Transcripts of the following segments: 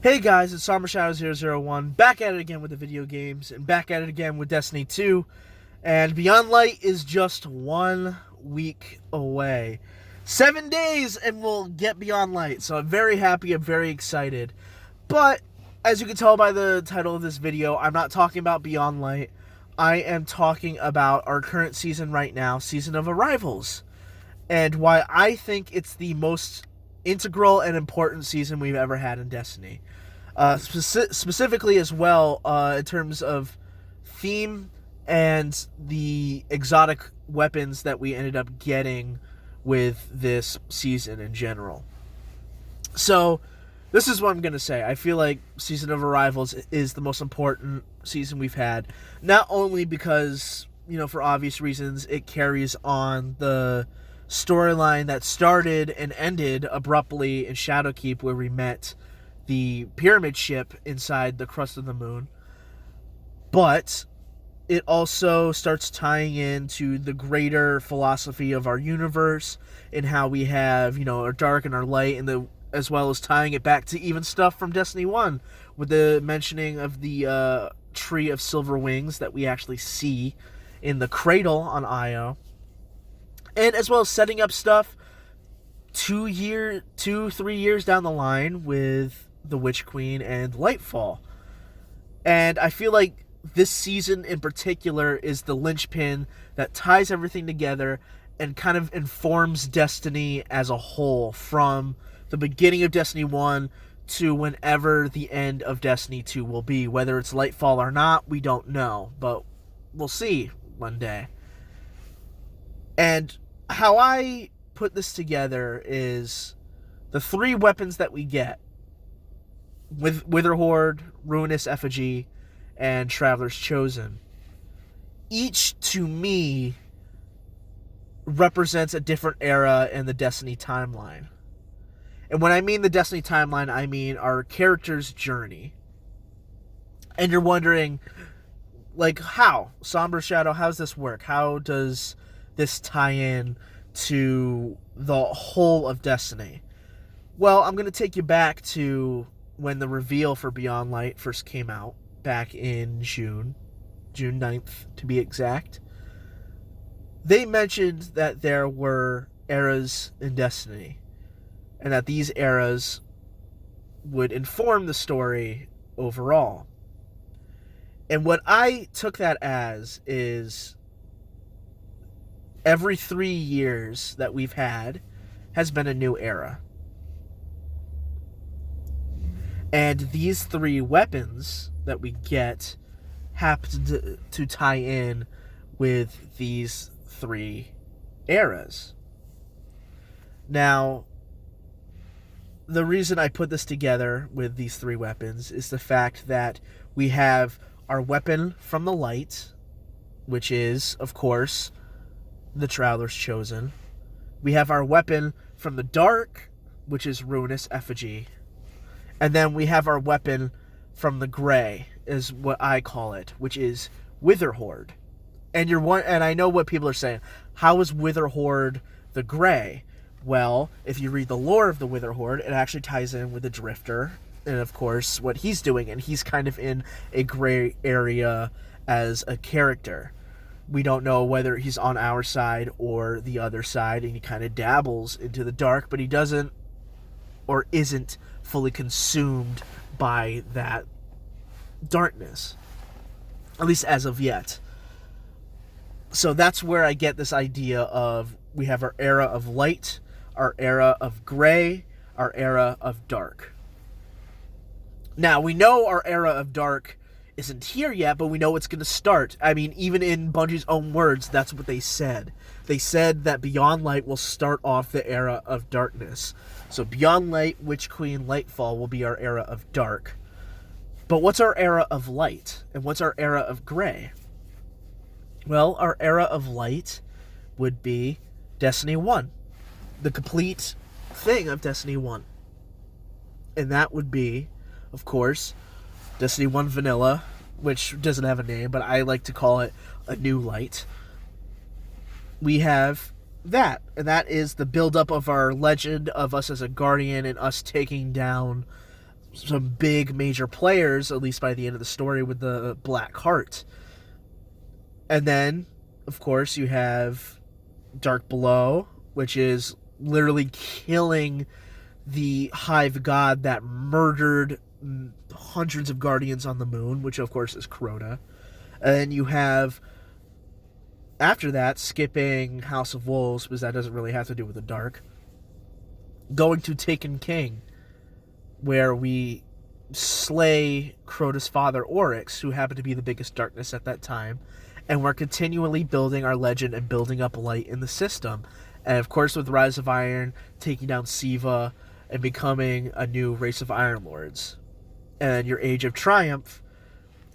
Hey guys, it's Somber Shadow 001, back at it again with the video games, and back at it again with Destiny 2, and Beyond Light is just 1 week away. 7 days and we'll get Beyond Light, so I'm very happy, I'm very excited. But, as you can tell by the title of this video, I'm not talking about Beyond Light, I am talking about our current season right now, Season of Arrivals, and why I think it's the most integral and important season we've ever had in Destiny. Specifically as well, in terms of theme and the exotic weapons that we ended up getting with this season in general. So, this is what I'm going to say. I feel like Season of Arrivals is the most important season we've had. Not only because, for obvious reasons, it carries on the storyline that started and ended abruptly in Shadowkeep, where we met the pyramid ship inside the crust of the moon, but it also starts tying into the greater philosophy of our universe and how we have, our dark and our light, and as well as tying it back to even stuff from Destiny 1 with the mentioning of the Tree of Silver Wings that we actually see in the cradle on Io. And as well as setting up stuff 3 years down the line with the Witch Queen and Lightfall. And I feel like this season in particular is the linchpin that ties everything together and kind of informs Destiny as a whole, from the beginning of Destiny 1 to whenever the end of Destiny 2 will be. Whether it's Lightfall or not, we don't know, but we'll see one day. And how I put this together is the 3 weapons that we get with Witherhoard, Ruinous Effigy, and Traveler's Chosen. Each, to me, represents a different era in the Destiny timeline. And when I mean the Destiny timeline, I mean our character's journey. And you're wondering, how? Somber Shadow, how does this work? How does this tie in to the whole of Destiny? Well, I'm going to take you back to when the reveal for Beyond Light first came out, back in June 9th to be exact. They mentioned that there were eras in Destiny, and that these eras would inform the story overall. And what I took that as is every 3 years that we've had has been a new era. And these 3 weapons that we get happen to tie in with these 3 eras. Now, the reason I put this together with these 3 weapons is the fact that we have our weapon from the light, which is, of course, the Traveler's Chosen. We have our weapon from the dark, which is Ruinous Effigy. And then we have our weapon from the gray, is what I call it, which is Witherhoard. And I know what people are saying. How is Witherhoard the gray? Well, if you read the lore of the Witherhoard, it actually ties in with the Drifter, and of course what he's doing, and he's kind of in a gray area as a character. We don't know whether he's on our side or the other side, and he kind of dabbles into the dark, but he doesn't or isn't fully consumed by that darkness, at least as of yet. So that's where I get this idea of we have our era of light, our era of gray, our era of dark. Now, we know our era of dark isn't here yet, but we know it's going to start. I mean, even in Bungie's own words, that's what they said. They said that Beyond Light will start off the era of darkness. So Beyond Light, Witch Queen, Lightfall will be our era of dark. But what's our era of light? And what's our era of gray? Well, our era of light would be Destiny 1. The complete thing of Destiny 1. And that would be, of course, Destiny 1 Vanilla, which doesn't have a name, but I like to call it a new light. We have that, and that is the buildup of our legend of us as a guardian and us taking down some big major players, at least by the end of the story, with the Black Heart. And then, of course, you have Dark Below, which is literally killing the Hive God that murdered hundreds of Guardians on the moon, which of course is Crota. And then you have, after that, skipping House of Wolves, because that doesn't really have to do with the dark, going to Taken King, where we slay Crota's father, Oryx, who happened to be the biggest darkness at that time, and we're continually building our legend and building up light in the system. And of course, with Rise of Iron, taking down Siva and becoming a new race of Iron Lords. And your Age of Triumph,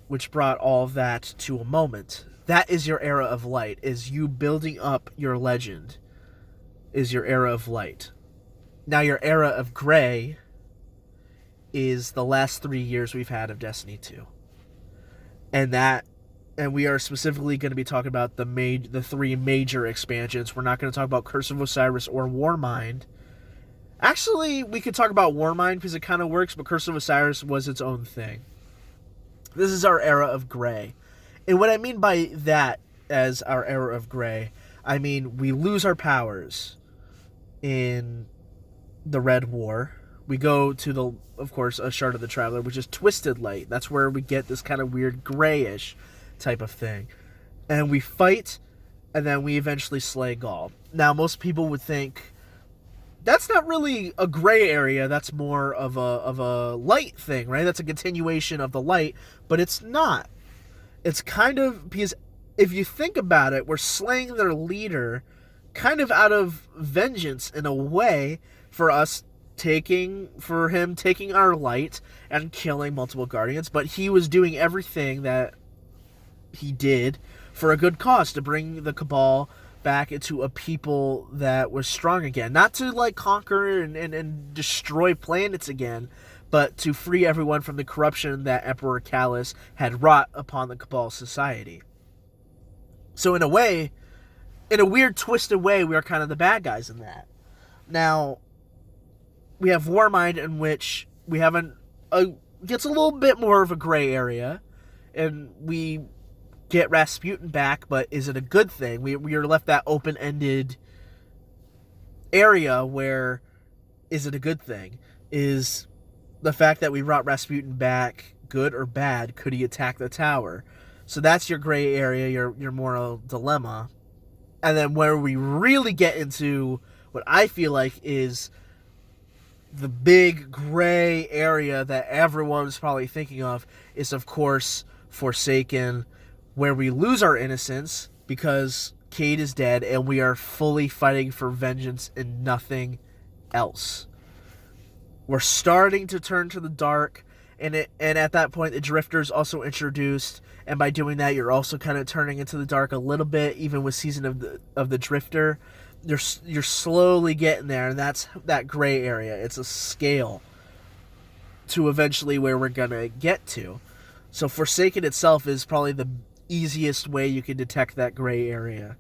which brought all of that to a moment. That is your era of light, is you building up your legend, is your era of light. Now your era of gray is the last 3 years we've had of Destiny 2. And we are specifically going to be talking about the three major expansions. We're not going to talk about Curse of Osiris or Warmind. Actually, we could talk about Warmind because it kind of works, but Curse of Osiris was its own thing. This is our era of gray. And what I mean by that as our era of gray, I mean we lose our powers in the Red War. We go to of course, a Shard of the Traveler, which is Twisted Light. That's where we get this kind of weird grayish type of thing. And we fight, and then we eventually slay Gaul. Now, most people would think that's not really a gray area, that's more of a light thing, right? That's a continuation of the light, but it's not. It's kind of, because if you think about it, we're slaying their leader kind of out of vengeance in a way for him taking our light and killing multiple Guardians, but he was doing everything that he did for a good cause, to bring the Cabal back into a people that was strong again. Not to like conquer and destroy planets again, but to free everyone from the corruption that Emperor Callus had wrought upon the Cabal society. So in a way, in a weird twisted way, we are kind of the bad guys in that. Now, we have Warmind, in which we have gets a little bit more of a gray area, and we get Rasputin back, but is it a good thing? We are left that open-ended area where, is it a good thing? Is the fact that we brought Rasputin back good or bad? Could he attack the tower? So that's your gray area, your moral dilemma. And then where we really get into what I feel like is the big gray area that everyone's probably thinking of is, of course, Forsaken, where we lose our innocence because Cayde is dead and we are fully fighting for vengeance and nothing else. We're starting to turn to the dark, and at that point the Drifter's also introduced, and by doing that you're also kind of turning into the dark a little bit, even with Season of the Drifter. You're slowly getting there, and that's that gray area. It's a scale to eventually where we're gonna get to. So Forsaken itself is probably the easiest way you can detect that gray area.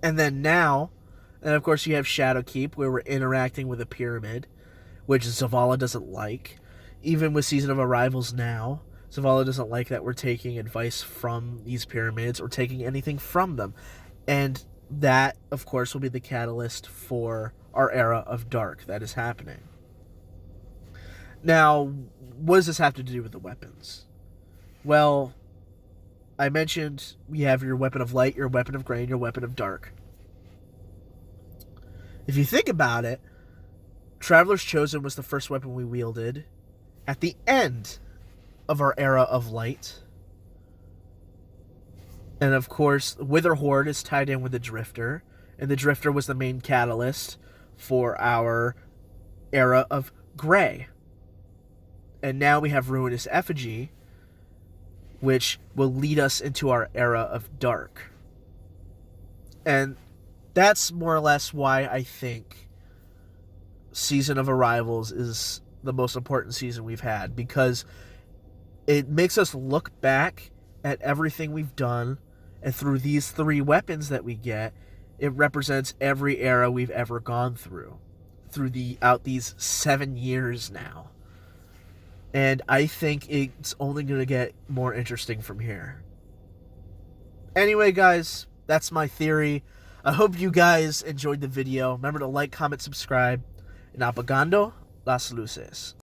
And then now, and of course you have Shadowkeep, where we're interacting with a pyramid, which Zavala doesn't like. Even with Season of Arrivals now, Zavala doesn't like that we're taking advice from these pyramids or taking anything from them. And that, of course, will be the catalyst for our era of dark that is happening. Now, what does this have to do with the weapons? Well, I mentioned we have your weapon of light, your weapon of gray, and your weapon of dark. If you think about it, Traveler's Chosen was the first weapon we wielded at the end of our era of light. And of course, Wither Horde is tied in with the Drifter, and the Drifter was the main catalyst for our era of gray. And now we have Ruinous Effigy, which will lead us into our era of dark. And that's more or less why I think Season of Arrivals is the most important season we've had, because it makes us look back at everything we've done, and through these three weapons that we get, it represents every era we've ever gone through these 7 years now. And I think it's only going to get more interesting from here. Anyway, guys, that's my theory. I hope you guys enjoyed the video. Remember to like, comment, subscribe. And apagando las luces.